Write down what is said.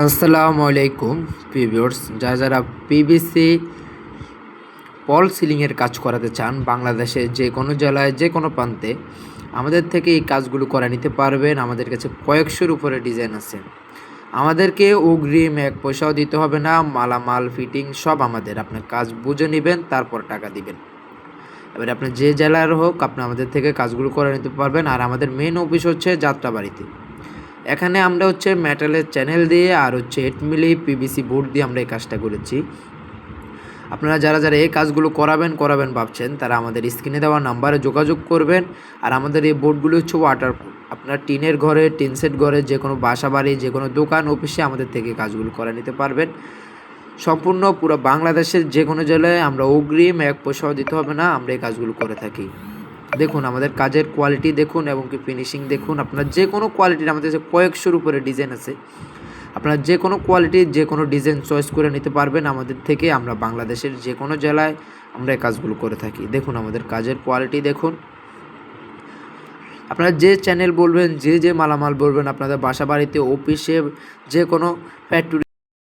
আসসালামু আলাইকুম ভিউয়ার্স, যারা পিভিসি ফল সিলিংয়ের কাজ করাতে চান বাংলাদেশে যে কোনো জেলায় যে কোনো প্রান্তে আমাদের থেকে এই কাজগুলো করে নিতে পারবেন। আমাদের কাছে কয়েকশোর উপরে ডিজাইন আছে। আমাদেরকে অগ্রিম এক পয়সাও দিতে হবে না, মালামাল ফিটিং সব আমাদের। আপনার কাজ বুঝে নেবেন, তারপর টাকা দিবেন। এবারে আপনি যে জেলার হোক, আপনি আমাদের থেকে কাজগুলো করে নিতে পারবেন। আর আমাদের মেন অফিস হচ্ছে যাত্রাবাড়িতে। এখানে আমরা মেটালের চ্যানেল দিয়ে আর 8 মিলি পিভিসি বোর্ড দিয়ে আমরা এই কাজটা করেছি। আপনারা যারা এই কাজগুলো করাবেন ভাবছেন, তারা আমাদের স্ক্রিনে দেওয়া নাম্বারে যোগাযোগ করবেন। আর আমাদের এই বোর্ডগুলো হচ্ছে ওয়াটারপ্রুফ। আপনার টিনের ঘরে, টিন সেট ঘরে, যে কোনো বাসা বাড়ি, যে কোনো দোকান অফিসে আমাদের থেকে কাজগুলো করে নিতে পারবেন। সম্পূর্ণ পুরো বাংলাদেশের যে কোনো জেলায় আমরা অগ্রিম এক পয়সাও দিতে হবে না, আমরা এই কাজগুলো করে থাকি। দেখুন আমাদের কাজের কোয়ালিটি দেখুন এবং কি ফিনিশিং দেখুন। আপনার যে কোনো কোয়ালিটির আমাদের যে কয়েকশোর উপরে ডিজাইন আছে, আপনারা যে কোনো কোয়ালিটির যে কোনো ডিজাইন চয়েস করে নিতে পারবেন আমাদের থেকে। আমরা বাংলাদেশের যে কোনো জেলায় আমরা এই কাজগুলো করে থাকি। দেখুন আমাদের কাজের কোয়ালিটি দেখুন। আপনারা যে চ্যানেল বলবেন, যে মালামাল বলবেন, আপনাদের বাসা বাড়িতে, অফিসে, যে কোনো ফ্যাক্টরি